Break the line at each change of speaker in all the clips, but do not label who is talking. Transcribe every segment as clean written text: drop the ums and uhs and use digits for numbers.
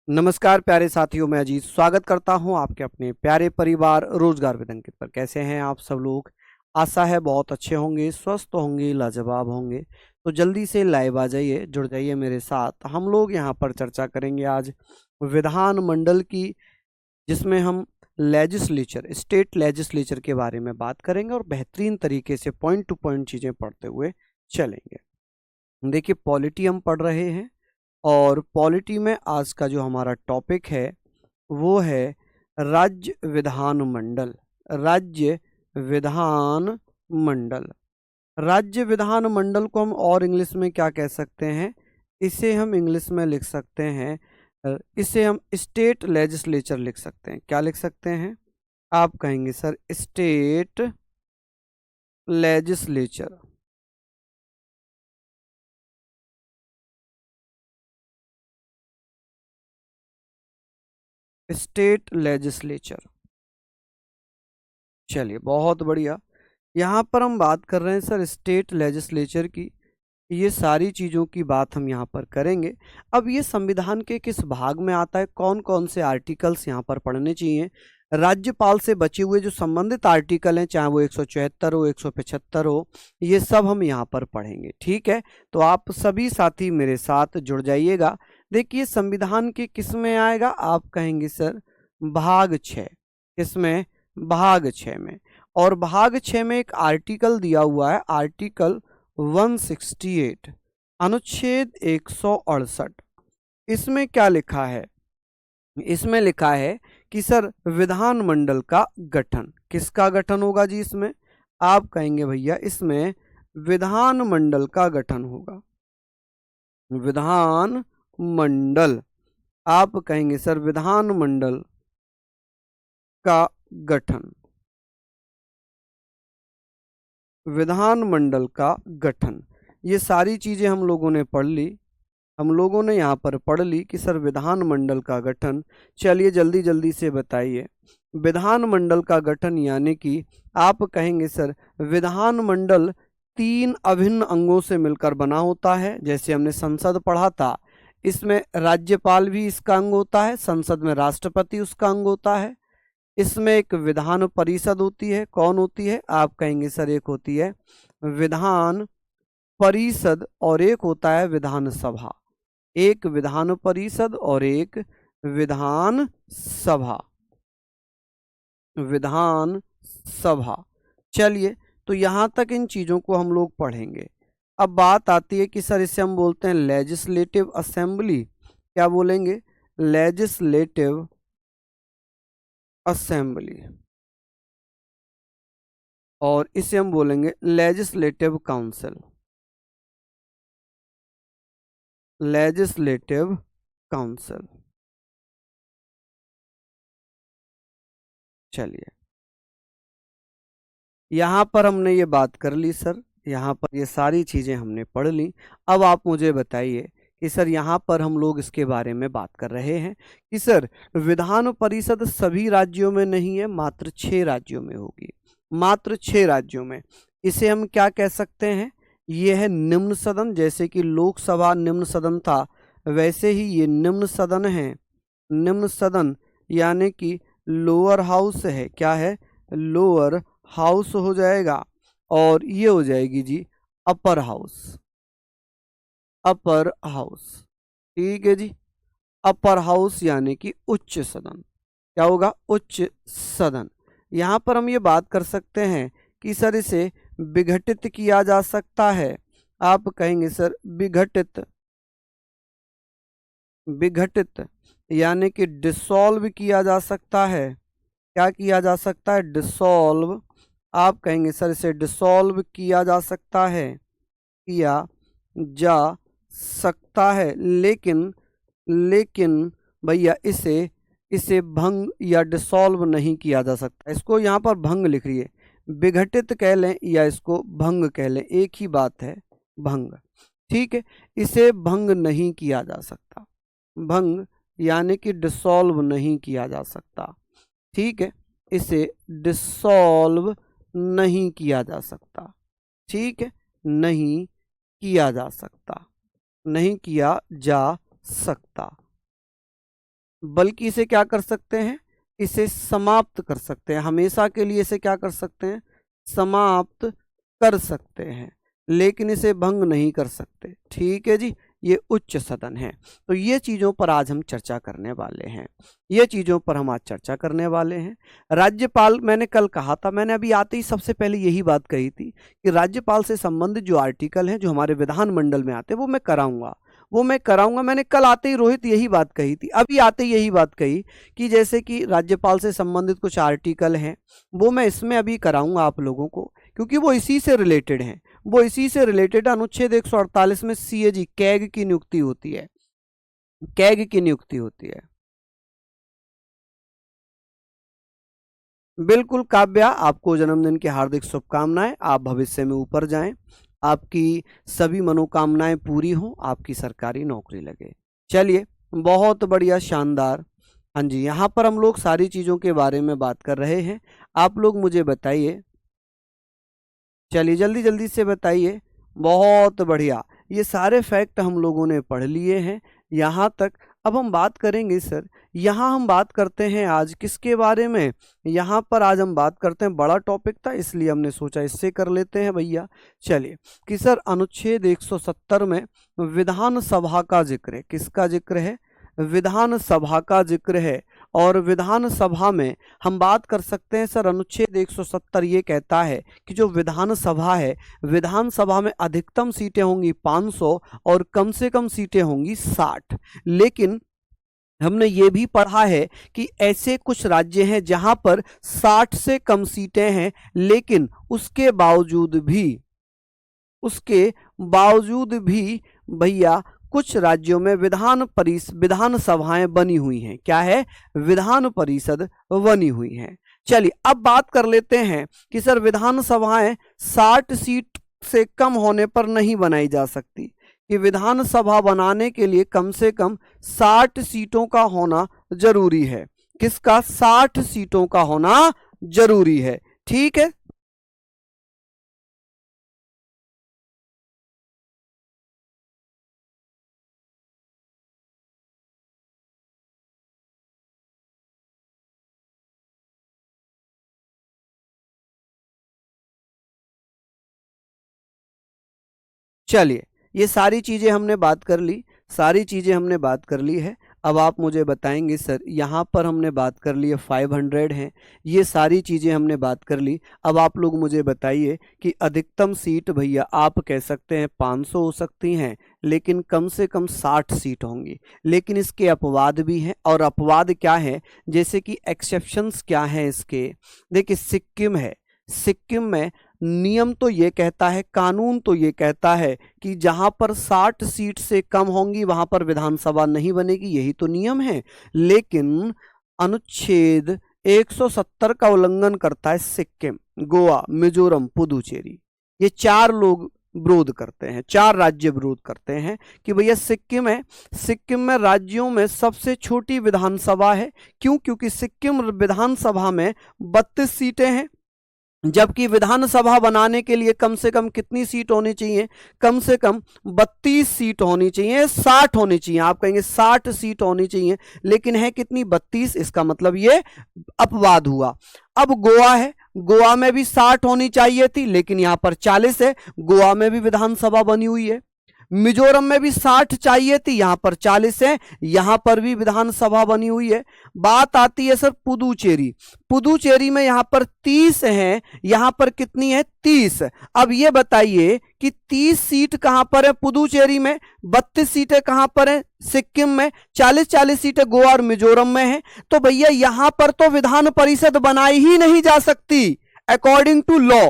नमस्कार प्यारे साथियों, मैं अजीत स्वागत करता हूं आपके अपने प्यारे परिवार रोजगार विद अंकित पर। कैसे हैं आप सब लोग? आशा है बहुत अच्छे होंगे, स्वस्थ होंगे, लाजवाब होंगे। तो जल्दी से लाइव आ जाइए, जुड़ जाइए मेरे साथ। हम लोग यहां पर चर्चा करेंगे आज विधान मंडल की, जिसमें हम लेजिस्लेचर, स्टेट लेजिस्लेचर के बारे में बात करेंगे और बेहतरीन तरीके से पॉइंट टू पॉइंट चीज़ें पढ़ते हुए चलेंगे। देखिए, पॉलिटी हम पढ़ रहे हैं और पॉलिटी में आज का जो हमारा टॉपिक है वो है राज्य विधान मंडल। राज्य विधान मंडल। राज्य विधान मंडल को हम और इंग्लिश में क्या कह सकते हैं? इसे हम इंग्लिश में लिख सकते हैं, इसे हम स्टेट लेजिस्लेचर लिख सकते हैं। क्या लिख सकते हैं? आप कहेंगे sir state legislature. State legislature. चलिए, बहुत बढ़िया। यहाँ पर हम बात कर रहे हैं सर स्टेट लेजिस्लेचर की। ये सारी चीज़ों की बात हम यहाँ पर करेंगे। अब ये संविधान के किस भाग में आता है, कौन कौन से आर्टिकल्स यहाँ पर पढ़ने चाहिए, राज्यपाल से बचे हुए जो संबंधित आर्टिकल हैं, चाहे वो 176 हो, 175 हो, ये सब हम यहाँ पर पढ़ेंगे। ठीक है, तो आप सभी साथी मेरे साथ जुड़ जाइएगा। देखिए, संविधान के किस में आएगा? आप कहेंगे सर भाग 6। किसमें? भाग 6 में। और भाग 6 में एक आर्टिकल दिया हुआ है, आर्टिकल 168, अनुच्छेद 168। इसमें क्या लिखा है? इसमें लिखा है कि सर विधानमंडल का गठन, किसका गठन होगा जी इसमें? आप कहेंगे भैया इसमें विधानमंडल का गठन होगा। विधान मंडल। आप कहेंगे सर विधानमंडल का गठन। विधानमंडल का गठन। ये सारी चीजें हम लोगों ने पढ़ ली। हम लोगों ने यहाँ पर पढ़ ली कि सर विधानमंडल का गठन। चलिए जल्दी जल्दी से बताइए, विधानमंडल का गठन यानी कि आप कहेंगे सर विधानमंडल 3 अभिन्न अंगों से मिलकर बना होता है। जैसे हमने संसद पढ़ा था, इसमें राज्यपाल भी इसका अंग होता है, संसद में राष्ट्रपति उसका अंग होता है। इसमें एक विधान परिषद होती है। कौन होती है? आप कहेंगे सर एक होती है विधान परिषद और एक होता है विधानसभा। एक विधान परिषद और एक विधान सभा। विधान सभा। चलिए, तो यहां तक इन चीजों को हम लोग पढ़ेंगे। अब बात आती है कि सर इसे हम बोलते हैं लेजिस्लेटिव असेंबली। क्या बोलेंगे? Legislative assembly. और इसे हम बोलेंगे लेजिस्लेटिव काउंसिल। Legislative council. चलिए, यहाँ पर हमने ये बात कर ली सर, यहाँ पर ये सारी चीज़ें हमने पढ़ ली। अब आप मुझे बताइए कि सर यहाँ पर हम लोग इसके बारे में बात कर रहे हैं कि सर विधान परिषद सभी राज्यों में नहीं है, मात्र 6 राज्यों में होगी। मात्र 6 राज्यों में। इसे हम क्या कह सकते हैं? ये है निम्न सदन। जैसे कि लोकसभा निम्न सदन था, वैसे ही ये निम्न सदन है। निम्न सदन यानी कि लोअर हाउस है। क्या है? लोअर हाउस हो जाएगा। और ये हो जाएगी जी अपर हाउस। Upper house. ठीक है जी। अपर हाउस यानी कि उच्च सदन। क्या होगा? उच्च सदन। यहां पर हम ये बात कर सकते हैं कि सर इसे विघटित किया जा सकता है। आप कहेंगे सर विघटित। विघटित यानी कि डिसॉल्व किया जा सकता है। क्या किया जा सकता है? डिसॉल्व। आप कहेंगे सर इसे डिसॉल्व किया जा सकता है। किया जा सकता है, लेकिन लेकिन भैया इसे इसे भंग या डिसॉल्व नहीं किया जा सकता। इसको यहाँ पर भंग लिख रही है। विघटित कह लें या इसको भंग कह लें, एक ही बात है, भंग। ठीक है, इसे भंग नहीं किया जा सकता। भंग यानी कि डिसॉल्व नहीं किया जा सकता। ठीक है, इसे डिसॉल्व नहीं किया जा सकता। ठीक है, नहीं किया जा सकता। नहीं किया जा सकता। बल्कि इसे क्या कर सकते हैं, इसे समाप्त कर सकते हैं, हमेशा के लिए इसे क्या कर सकते हैं, समाप्त कर सकते हैं, लेकिन इसे भंग नहीं कर सकते। ठीक है जी, ये उच्च सदन है। तो ये चीजों पर आज हम चर्चा करने वाले हैं, ये चीजों पर हम आज चर्चा करने वाले हैं। राज्यपाल, मैंने कल कहा था, मैंने अभी आते ही सबसे पहले यही बात कही थी कि राज्यपाल से संबंधित जो आर्टिकल हैं जो हमारे विधानमंडल में आते हैं वो मैं कराऊंगा। मैंने कल आते ही रोहित यही बात कही थी, अभी आते ही यही बात कही कि जैसे कि राज्यपाल से संबंधित कुछ आर्टिकल हैं वो मैं इसमें अभी कराऊंगा आप लोगों को, क्योंकि वो इसी से रिलेटेड हैं, वो इसी से रिलेटेड। अनुच्छेद 148 में सीएजी कैग की नियुक्ति होती है, कैग की नियुक्ति होती है। बिल्कुल काव्या, आपको जन्मदिन की हार्दिक शुभकामनाएं, आप भविष्य में ऊपर जाएं, आपकी सभी मनोकामनाएं पूरी हों, आपकी सरकारी नौकरी लगे। चलिए, बहुत बढ़िया, शानदार। हाँ जी, यहाँ पर हम लोग सारी चीज़ों के बारे में बात कर रहे हैं। आप लोग मुझे बताइए, चलिए जल्दी जल्दी से बताइए। बहुत बढ़िया, ये सारे फैक्ट हम लोगों ने पढ़ लिए हैं यहाँ तक। अब हम बात करेंगे सर, यहाँ हम बात करते हैं आज किसके बारे में, यहाँ पर आज हम बात करते हैं, बड़ा टॉपिक था इसलिए हमने सोचा इससे कर लेते हैं भैया। चलिए कि सर अनुच्छेद 170 में विधानसभा का जिक्र है, किसका जिक्र है, विधानसभा का जिक्र है। और विधानसभा में हम बात कर सकते हैं सर, अनुच्छेद 170 ये कहता है कि जो विधानसभा है, विधानसभा में अधिकतम सीटें होंगी 500 और कम से कम सीटें होंगी 60। लेकिन हमने ये भी पढ़ा है कि ऐसे कुछ राज्य हैं जहां पर 60 से कम सीटें हैं, लेकिन उसके बावजूद भी भैया कुछ राज्यों में विधानसभाएं बनी हुई हैं। क्या है, विधान परिषद बनी हुई हैं। चलिए अब बात कर लेते हैं कि सर विधानसभाएं 60 सीट से कम होने पर नहीं बनाई जा सकती, कि विधानसभा बनाने के लिए कम से कम 60 सीटों का होना जरूरी है। किसका, 60 सीटों का होना जरूरी है। ठीक है, चलिए ये सारी चीजें हमने बात कर ली, सारी चीजें हमने बात कर ली है। अब आप मुझे बताएंगे सर, यहाँ पर हमने बात कर ली है 500 हैं, ये सारी चीजें हमने बात कर ली। अब आप लोग मुझे बताइए कि अधिकतम सीट भैया आप कह सकते हैं 500 हो सकती हैं, लेकिन कम से कम 60 सीट होंगी। लेकिन इसके अपवाद भी हैं, और अपवाद क्या है, जैसे कि एक्सेप्शंस क्या हैं इसके। देखिए सिक्किम है, सिक्किम में नियम तो ये कहता है, कानून तो ये कहता है कि जहां पर 60 सीट से कम होंगी वहां पर विधानसभा नहीं बनेगी, यही तो नियम है। लेकिन अनुच्छेद 170 का उल्लंघन करता है सिक्किम, गोवा, मिजोरम, पुदुचेरी। ये चार लोग विरोध करते हैं, चार राज्य विरोध करते हैं कि भैया सिक्किम है, सिक्किम में राज्यों में सबसे छोटी विधानसभा है। क्यों, क्योंकि सिक्किम विधानसभा में 32 सीटें हैं, जबकि विधानसभा बनाने के लिए कम से कम कितनी सीट होनी चाहिए, कम से कम 32 सीट होनी चाहिए, 60 होनी चाहिए। आप कहेंगे 60 सीट होनी चाहिए, लेकिन है कितनी, 32। इसका मतलब ये अपवाद हुआ। अब गोवा है, गोवा में भी 60 होनी चाहिए थी, लेकिन यहां पर 40 है, गोवा में भी विधानसभा बनी हुई है। मिजोरम में भी 60 चाहिए थी, यहां पर 40 है, यहां पर भी विधानसभा बनी हुई है। बात आती है सर पुदुचेरी, पुदुचेरी में यहां पर 30 हैं, यहां पर कितनी है, 30। अब ये बताइए कि 30 सीट कहां पर है पुदुचेरी में, 32 सीटें कहां पर है सिक्किम में, 40-40 सीटें गोवा और मिजोरम में है। तो भैया यहां पर तो विधान परिषद बनाई ही नहीं जा सकती अकॉर्डिंग टू लॉ।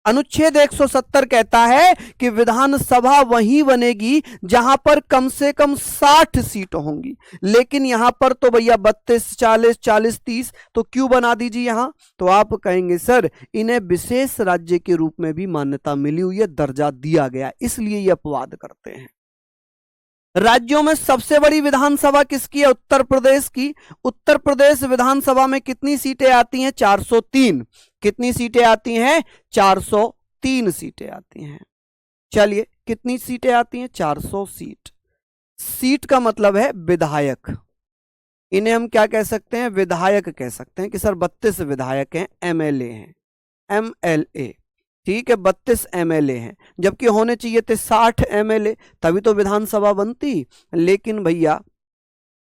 अनुच्छेद 170 कहता है कि विधानसभा वहीं बनेगी जहां पर कम से कम 60 सीट होंगी, लेकिन यहां पर तो भैया 32, 40, 40, 30, तो क्यों बना दीजिए यहां। तो आप कहेंगे सर इन्हें विशेष राज्य के रूप में भी मान्यता मिली हुई है, दर्जा दिया गया, इसलिए ये अपवाद करते हैं। राज्यों में सबसे बड़ी विधानसभा किसकी है, उत्तर प्रदेश की। उत्तर प्रदेश विधानसभा में कितनी सीटें आती हैं, 403। कितनी सीटें आती हैं, 403 सीटें आती हैं। चलिए कितनी सीटें आती हैं, 400 सीट। सीट का मतलब है विधायक, इन्हें हम क्या कह सकते हैं, विधायक कह सकते हैं कि सर 32 विधायक हैं, एमएलए हैं, एमएलए, ठीक है, 32 एमएलए हैं, जबकि होने चाहिए थे 60 एमएलए, तभी तो विधानसभा बनती। लेकिन भैया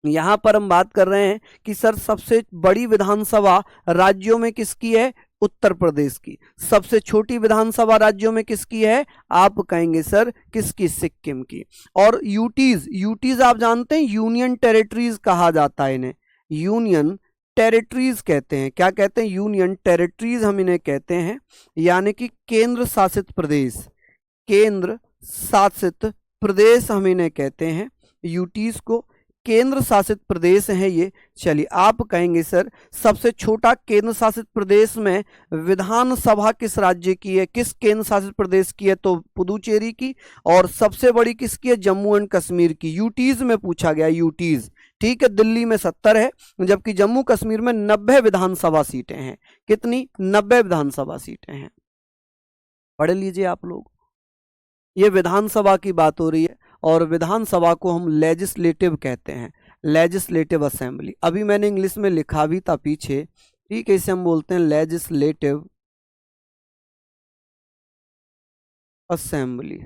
यहां पर हम बात कर रहे हैं कि सर सबसे बड़ी विधानसभा राज्यों में किसकी है, उत्तर प्रदेश की। सबसे छोटी विधानसभा राज्यों में किसकी है, आप कहेंगे सर किसकी, सिक्किम की। और यूटीज, यूटीज आप जानते हैं, यूनियन टेरिटरीज कहा जाता है इन्हें, यूनियन टेरिटरीज कहते हैं। क्या कहते हैं, यूनियन टेरिटरीज हम इन्हें कहते हैं, यानी कि केंद्र शासित प्रदेश, केंद्र शासित प्रदेश हम इन्हें कहते हैं, यूटीज को केंद्र शासित प्रदेश है ये। चलिए आप कहेंगे सर सबसे छोटा केंद्र शासित प्रदेश में विधानसभा किस राज्य की है, किस केंद्र शासित प्रदेश की है, तो पुदुचेरी की। और सबसे बड़ी किसकी है, जम्मू एंड कश्मीर की। यूटीज में पूछा गया, यूटीज, ठीक है। दिल्ली में 70 है, जबकि जम्मू कश्मीर में 90 विधानसभा सीटें हैं। कितनी, 90 विधानसभा सीटें हैं। पढ़ लीजिए आप लोग, ये विधानसभा की बात हो रही है, और विधानसभा को हम लेजिस्लेटिव कहते हैं, लेजिस्लेटिव असेंबली। अभी मैंने इंग्लिश में लिखा भी था पीछे, ठीक है, इसे हम बोलते हैं legislative assembly,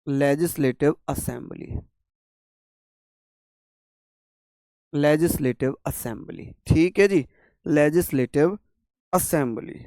legislative assembly, legislative assembly, ठीक है जी, लेजिस्लेटिव असेंबली।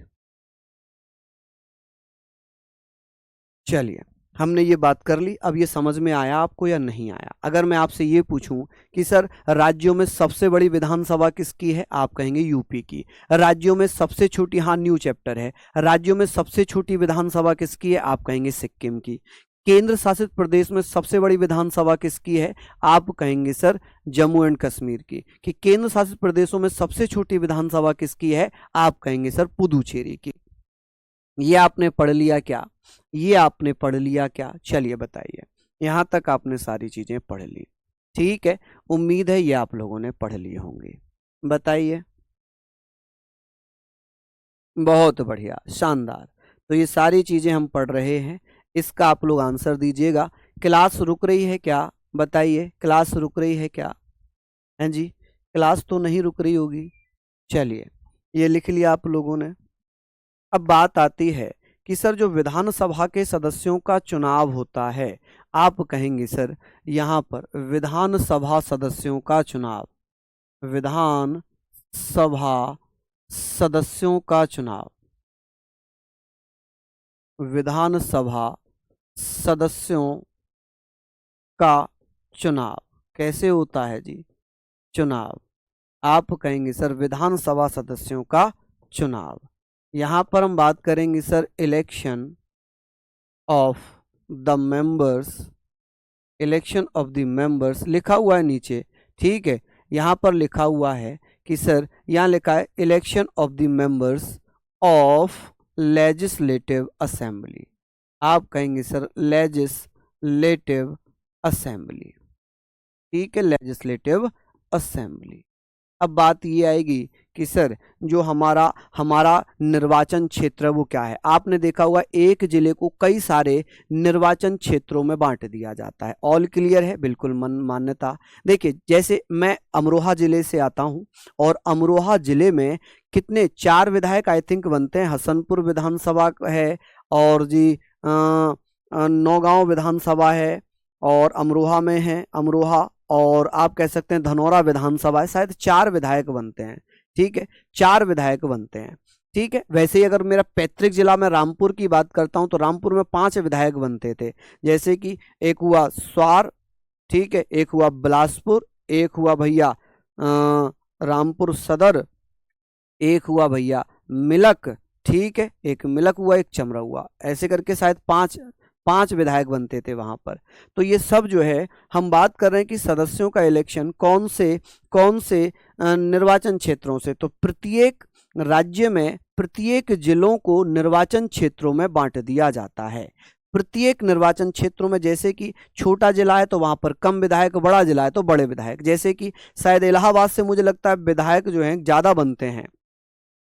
चलिए हमने ये बात कर ली, अब ये समझ में आया आपको या नहीं आया। अगर मैं आपसे ये पूछूं कि सर राज्यों में सबसे बड़ी विधानसभा किसकी है, आप कहेंगे यूपी की। राज्यों में सबसे छोटी, हाँ न्यू चैप्टर है, राज्यों में सबसे छोटी विधानसभा किसकी है, आप कहेंगे सिक्किम की। केंद्र शासित प्रदेश में सबसे बड़ी विधानसभा किसकी है, आप कहेंगे सर जम्मू एंड कश्मीर की। कि केंद्र शासित प्रदेशों में सबसे छोटी विधानसभा किसकी है, आप कहेंगे सर पुदुचेरी की। ये आपने पढ़ लिया क्या, ये आपने पढ़ लिया क्या, चलिए बताइए। यहां तक आपने सारी चीजें पढ़ ली, ठीक है। उम्मीद है ये आप लोगों ने पढ़ लिए होंगे, बताइए। बहुत बढ़िया, शानदार। तो ये सारी चीजें हम पढ़ रहे हैं, इसका आप लोग आंसर दीजिएगा। क्लास रुक रही है क्या, बताइए, क्लास रुक रही है क्या, हैं जी, क्लास तो नहीं रुक रही होगी। चलिए ये लिख लिया आप लोगों ने। अब बात आती है कि सर जो विधानसभा के सदस्यों का चुनाव होता है, आप कहेंगे सर यहाँ पर विधानसभा सदस्यों का चुनाव, विधान सभा सदस्यों का चुनाव, विधानसभा सदस्यों का चुनाव कैसे होता है जी, चुनाव। आप कहेंगे सर विधानसभा सदस्यों का चुनाव। यहां पर हम बात करेंगे sir election of the members, election of the members लिखा हुआ है नीचे, ठीक है। यहां पर लिखा हुआ है कि सर यहां लिखा है election of the members of legislative assembly. आप कहेंगे सर लेजिस्लेटिव असेंबली, ठीक है, लेजिस्लेटिव असेंबली। अब बात ये आएगी कि सर जो हमारा हमारा निर्वाचन क्षेत्र वो क्या है। आपने देखा होगा एक जिले को कई सारे निर्वाचन क्षेत्रों में बांट दिया जाता है। ऑल क्लियर है, बिल्कुल मान्यता। देखिए जैसे मैं अमरोहा जिले से आता हूं, और अमरोहा जिले में कितने, 4 विधायक आई थिंक बनते हैं। हसनपुर विधानसभा है, और जी नौगांव विधानसभा है, और अमरोहा में है अमरोहा, और आप कह सकते हैं धनौरा विधानसभा है। शायद 4 विधायक बनते हैं, ठीक है, 4 विधायक बनते हैं, ठीक है। वैसे ही अगर मेरा पैतृक जिला में रामपुर की बात करता हूं, तो रामपुर में 5 विधायक बनते थे। जैसे कि एक हुआ स्वार, ठीक है, एक हुआ बिलासपुर, एक हुआ भैया रामपुर सदर, एक हुआ भैया मिलक, ठीक है, एक मिलक हुआ, एक चमरा हुआ, ऐसे करके शायद 5 विधायक बनते थे वहां पर। तो ये सब जो है हम बात कर रहे हैं कि सदस्यों का इलेक्शन कौन से निर्वाचन क्षेत्रों से। तो प्रत्येक राज्य में प्रत्येक जिलों को निर्वाचन क्षेत्रों में बांट दिया जाता है। प्रत्येक निर्वाचन क्षेत्रों में, जैसे कि छोटा जिला है तो वहां पर कम विधायक, बड़ा जिला है तो बड़े विधायक। जैसे कि शायद इलाहाबाद से मुझे लगता है विधायक जो हैं ज्यादा बनते हैं।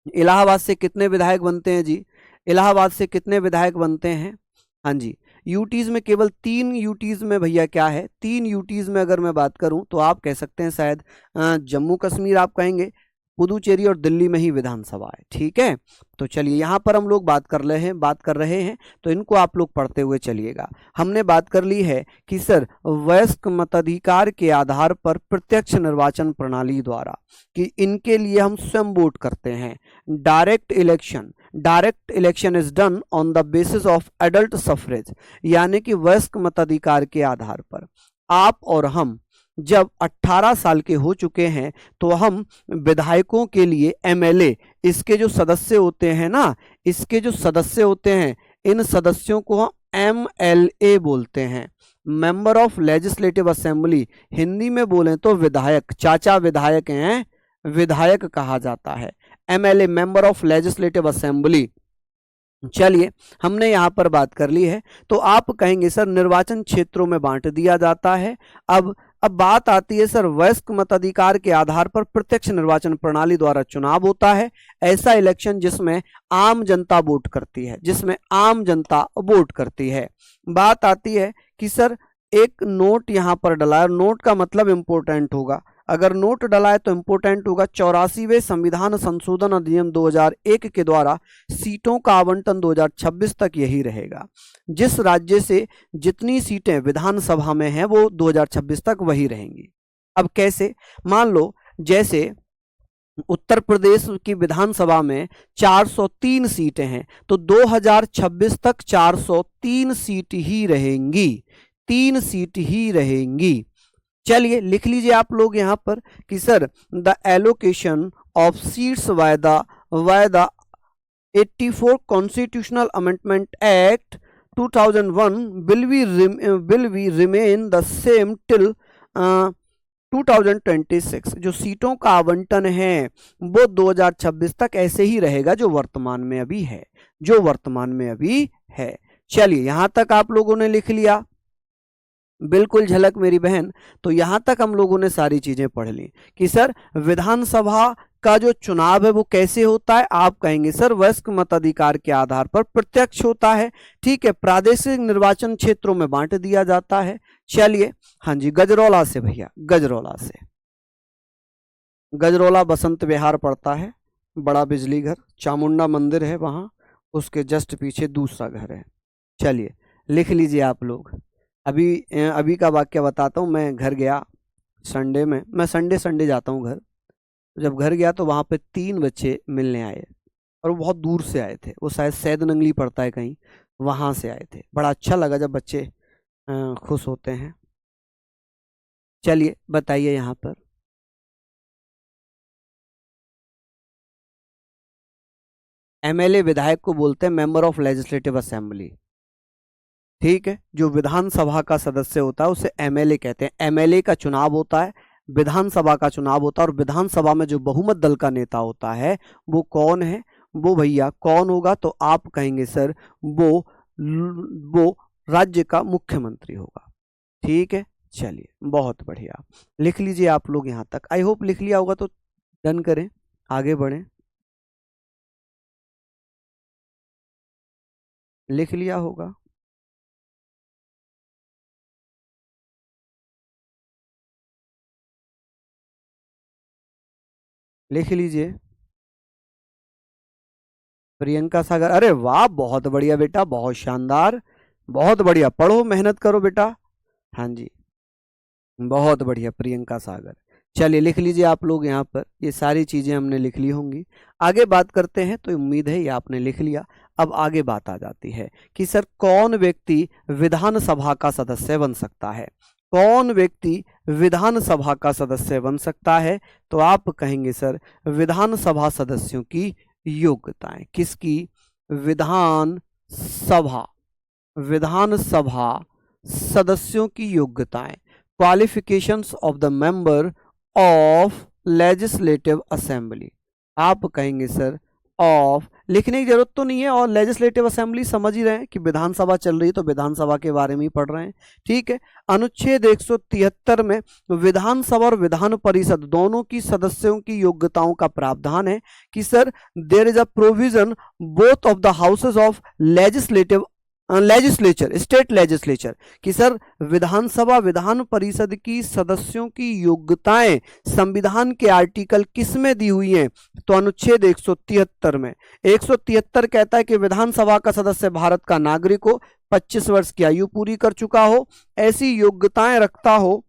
इलाहाबाद से कितने विधायक बनते हैं जी, इलाहाबाद से कितने विधायक बनते हैं, हाँ जी, यूटीज में केवल 3 यूटीज में भैया क्या है, 3 यूटीज में अगर मैं बात करूं तो आप कह सकते हैं शायद जम्मू कश्मीर आप कहेंगे, पुदुचेरी और दिल्ली में ही विधानसभा है। ठीक है, तो चलिए यहाँ पर हम लोग बात कर रहे हैं तो इनको आप लोग पढ़ते हुए चलिएगा। हमने बात कर ली है कि सर वयस्क मताधिकार के आधार पर प्रत्यक्ष निर्वाचन प्रणाली द्वारा कि इनके लिए हम स्वयं वोट करते हैं। Direct election is done on the basis of adult suffrage, यानी कि वयस्क मताधिकार के आधार पर आप और हम जब 18 साल के हो चुके हैं तो हम विधायकों के लिए एमएलए, इसके जो सदस्य होते हैं ना, इसके जो सदस्य होते हैं, इन सदस्यों को हम एमएलए बोलते हैं, member of legislative assembly. Hindi में बोलें तो विधायक, चाचा विधायक हैं, विधायक कहा जाता है। MLA member of legislative assembly. चलिए हमने यहाँ पर बात कर ली है, तो आप कहेंगे सर निर्वाचन क्षेत्रों में बांट दिया जाता है। अब बात आती है सर वयस्क मताधिकार के आधार पर प्रत्यक्ष निर्वाचन प्रणाली द्वारा चुनाव होता है, ऐसा इलेक्शन जिसमें आम जनता वोट करती है, जिसमें आम जनता वोट करती है। बात आती है कि सर एक नोट यहाँ पर डला है, नोट का मतलब इंपोर्टेंट होगा, अगर नोट डला है तो इंपोर्टेंट होगा। 84वें संविधान संशोधन अधिनियम 2001 के द्वारा सीटों का आवंटन 2026 तक यही रहेगा। जिस राज्य से जितनी सीटें विधानसभा में हैं वो 2026 तक वही रहेंगी। अब कैसे, मान लो जैसे उत्तर प्रदेश की विधानसभा में 403 सीटें हैं तो 2026 तक 403 सीट ही रहेंगी, 3 सीट ही रहेंगी। चलिए लिख लीजिए आप लोग यहाँ पर कि sir the allocation of seats by the 84 constitutional amendment act 2001 will be remain the same till 2026। जो सीटों का आवंटन है वो 2026 तक ऐसे ही रहेगा जो वर्तमान में अभी है, जो वर्तमान में अभी है। चलिए यहां तक आप लोगों ने लिख लिया, बिल्कुल झलक मेरी बहन। तो यहां तक हम लोगों ने सारी चीजें पढ़ ली कि सर विधानसभा का जो चुनाव है वो कैसे होता है, आप कहेंगे सर वयस्क मताधिकार के आधार पर प्रत्यक्ष होता है। ठीक है, प्रादेशिक निर्वाचन क्षेत्रों में बांट दिया जाता है। चलिए हाँ जी, गजरौला से भैया, गजरौला बसंत विहार पड़ता है, बड़ा बिजली घर, चामुंडा मंदिर है वहां, उसके जस्ट पीछे दूसरा घर है। चलिए लिख लीजिए आप लोग। अभी का वाक्य बताता हूँ। मैं घर गया संडे में, मैं संडे जाता हूँ घर। जब घर गया तो वहाँ पे 3 बच्चे मिलने आए और वो बहुत दूर से आए थे, वो शायद सैद नंगली पड़ता है कहीं, वहाँ से आए थे। बड़ा अच्छा लगा जब बच्चे खुश होते हैं। चलिए बताइए यहाँ पर एमएलए विधायक को बोलते हैं मेंबर ऑफ लेजिस्लेटिव असेंबली। ठीक है, जो विधानसभा का सदस्य होता है उसे एमएलए कहते हैं। एमएलए का चुनाव होता है, विधानसभा का चुनाव होता है, और विधानसभा में जो बहुमत दल का नेता होता है वो कौन है, वो भैया कौन होगा, तो आप कहेंगे सर वो राज्य का मुख्यमंत्री होगा। ठीक है, चलिए बहुत बढ़िया, लिख लीजिए आप लोग यहाँ तक। आई होप लिख लिया होगा, तो डन करें, आगे बढ़ें। लिख लिया होगा, लिख लीजिए। प्रियंका सागर, अरे वाह, बहुत बढ़िया बेटा, बहुत शानदार, बहुत बढ़िया, पढ़ो मेहनत करो बेटा। हाँ जी, बहुत बढ़िया प्रियंका सागर। चलिए लिख लीजिए आप लोग यहाँ पर, ये सारी चीजें हमने लिख ली होंगी। आगे बात करते हैं, तो उम्मीद है ये आपने लिख लिया। अब आगे बात आ जाती है कि सर कौन व्यक्ति विधानसभा का सदस्य बन सकता है, कौन व्यक्ति विधानसभा का सदस्य बन सकता है, तो आप कहेंगे सर विधानसभा सदस्यों की योग्यताएं। किसकी, विधानसभा सदस्यों की योग्यताएं। Qualifications of the member of legislative assembly. आप कहेंगे सर ऑफ, लिखने की जरूरत तो नहीं है, और लेजिस्लेटिव असेंबली समझ ही रहे हैं कि विधानसभा चल रही है तो विधानसभा के बारे में ही पढ़ रहे हैं। ठीक है, अनुच्छेद 173 में विधानसभा और विधान परिषद दोनों की सदस्यों की योग्यताओं का प्रावधान है कि sir there is a provision both of the houses of legislative legislature, state legislature, कि सर विधानसभा विधान परिषद की सदस्यों की योग्यताएं संविधान के आर्टिकल किस में दी हुई हैं? तो अनुच्छेद 173 में। 173 कहता है कि विधानसभा का सदस्य भारत का नागरिक हो, 25 वर्ष की आयु पूरी कर चुका हो, ऐसी योग्यताएं रखता हो,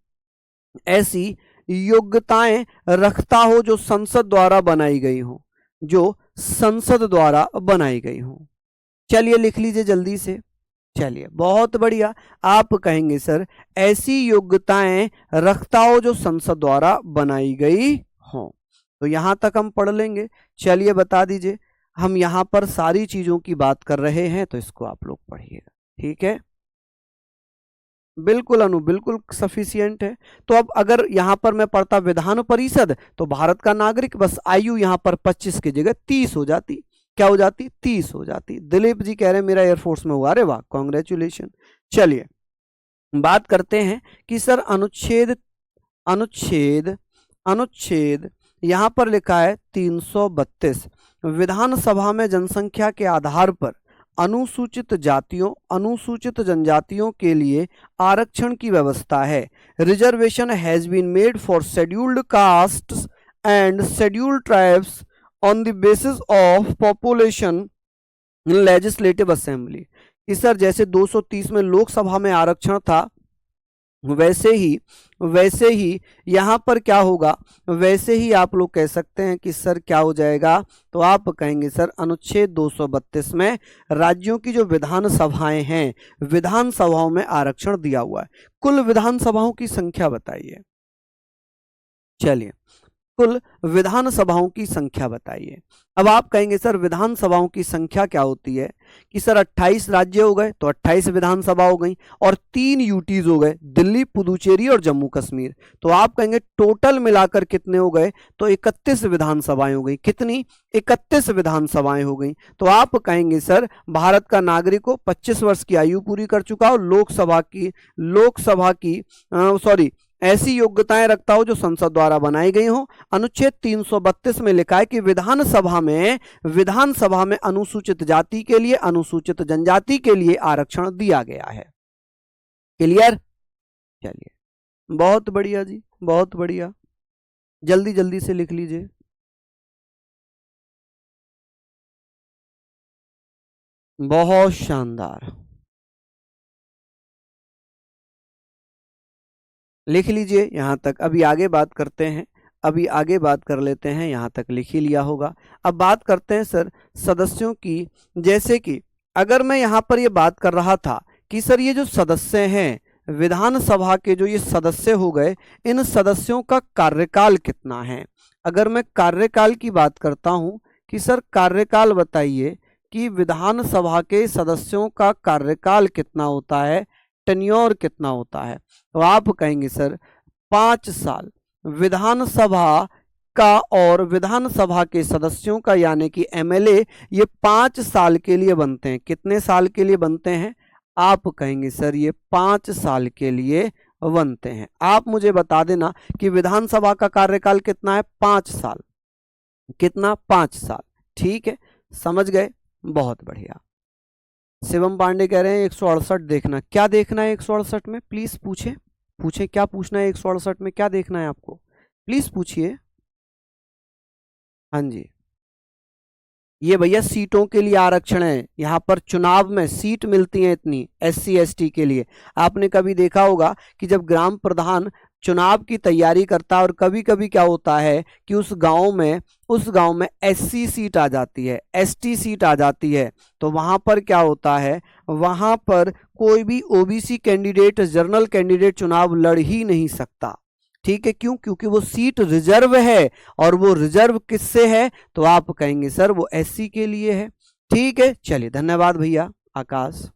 ऐसी योग्यताएं रखता हो जो संसद द्वारा बनाई गई हो, जो संसद द्वारा बनाई गई हो। चलिए लिख लीजिए जल्दी से। चलिए बहुत बढ़िया। आप कहेंगे सर ऐसी योग्यताएं रखता हो जो संसद द्वारा बनाई गई हो। तो यहां तक हम पढ़ लेंगे। चलिए बता दीजिए, हम यहां पर सारी चीजों की बात कर रहे हैं तो इसको आप लोग पढ़िएगा, ठीक है? बिल्कुल अनु, बिल्कुल सफिशियंट है। तो अब अगर यहां पर मैं पढ़ता विधान परिषद तो भारत का नागरिक, बस आयु यहां पर 25 की जगह 30 हो जाती। क्या हो जाती? 30 हो जाती। दिलीप जी कह रहे हैं मेरा एयरफोर्स में हुआ। अरे वाह, कॉन्ग्रेचुलेशन। चलिए बात करते हैं कि सर अनुच्छेद अनुच्छेद अनुच्छेद यहां पर लिखा है 332, विधानसभा में जनसंख्या के आधार पर अनुसूचित जातियों अनुसूचित जनजातियों के लिए आरक्षण की व्यवस्था है। Reservation has been made for scheduled castes and scheduled tribes on the basis of population in legislative assembly. कि सर जैसे 230 में लोकसभा में आरक्षण था, वैसे ही यहां पर क्या होगा, वैसे ही आप लोग कह सकते हैं कि सर क्या हो जाएगा, तो आप कहेंगे सर अनुच्छेद 232 में राज्यों की जो विधानसभाएं हैं, विधानसभाओं में आरक्षण दिया हुआ है। कुल विधानसभाओं की संख्या बताइए। चलिए कुल विधानसभाओं की संख्या बताइए। अब आप कहेंगे सर विधानसभाओं की संख्या क्या होती है? कि सर 28 राज्य हो गए तो 28 विधानसभा हो गई, और 3 यूटीज हो गए, दिल्ली, पुदुचेरी और जम्मू कश्मीर। तो आप कहेंगे टोटल मिलाकर कितने हो गए? तो 31 विधानसभाएं हो गई। कितनी? 31 विधानसभाएं हो गई। तो आप कहेंगे सर भारत का नागरिक हो, 25 वर्ष की आयु पूरी कर चुका हो, लोकसभा की ऐसी योग्यताएं रखता हो जो संसद द्वारा बनाई गई हो। अनुच्छेद 332 में लिखा है कि विधानसभा में अनुसूचित जाति के लिए, अनुसूचित जनजाति के लिए आरक्षण दिया गया है। क्लियर? चलिए बहुत बढ़िया जी, बहुत बढ़िया। जल्दी जल्दी से लिख लीजिए। बहुत शानदार, लिख लीजिए यहां तक। अभी आगे बात करते हैं, अभी आगे बात कर लेते हैं। यहां तक लिख ही लिया होगा। अब बात करते हैं सर सदस्यों की। जैसे कि अगर मैं यहां पर ये बात कर रहा था कि सर ये जो सदस्य हैं विधानसभा के, जो ये सदस्य हो गए, इन सदस्यों का कार्यकाल कितना है? अगर मैं कार्यकाल की बात करता हूं कि सर कार्यकाल बताइए कि विधानसभा के सदस्यों का कार्यकाल कितना होता है, टेन्योर कितना होता है? तो आप कहेंगे सर 5 साल विधानसभा का, और विधानसभा के सदस्यों का यानी कि एमएलए ये 5 साल के लिए बनते हैं। कितने साल के लिए बनते हैं? आप कहेंगे सर ये 5 साल के लिए बनते हैं। आप मुझे बता देना कि विधानसभा का कार्यकाल कितना है? 5 साल। कितना? 5 साल। ठीक है, समझ गए? बहुत बढ़िया। शिवम पांडे कह रहे हैं 168 देखना। क्या देखना है 168 में? प्लीज पूछे क्या पूछना है 168 में, क्या देखना है आपको? प्लीज पूछिए। हाँ जी, ये भैया सीटों के लिए आरक्षण है। यहाँ पर चुनाव में सीट मिलती है इतनी एससी एसटी के लिए। आपने कभी देखा होगा कि जब ग्राम प्रधान चुनाव की तैयारी करता है और कभी कभी क्या होता है कि उस गांव में एससी सीट आ जाती है, एसटी सीट आ जाती है, तो वहां पर क्या होता है, वहां पर कोई भी ओबीसी कैंडिडेट, जनरल कैंडिडेट चुनाव लड़ ही नहीं सकता। ठीक है, क्यों? क्योंकि वो सीट रिजर्व है, और वो रिजर्व किससे है? तो आप कहेंगे सर वो एससी के लिए है। ठीक है, चलिए धन्यवाद भैया आकाश।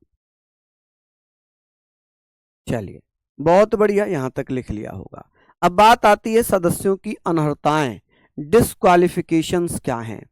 चलिए बहुत बढ़िया, यहां तक लिख लिया होगा। अब बात आती है सदस्यों की अनर्हताएं, डिस्क्वालिफिकेशंस क्या हैं?